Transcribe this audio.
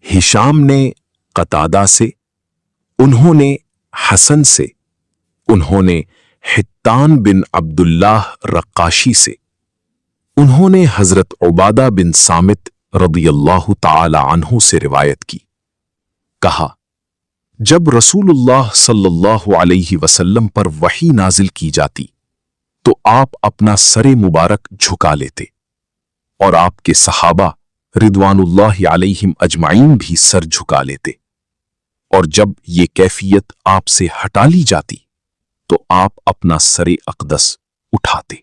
Hisham ने Qatada से, उन्होंने हसन से, उन्होंने हित्तान बिन अब्दुल्लाह रक्काशी से, उन्होंने हजरत उबादा बिन सामित रदियल्लाहु ताला अन्हु से रिवायत की। कहा, जब रसूलुल्लाह सल्लल्लाहु अलैहि वसल्लम पर वही नाजिल की जाती तो आप अपना सरे मुबारक झुका लेते और आपके सहाबा रिदवानुल्लाहि अलैहिम अजमाइन भी सर झुका लेते, और जब ये कैफियत आपसे हटा ली जाती तो आप अपना सरे अक़दस उठाते।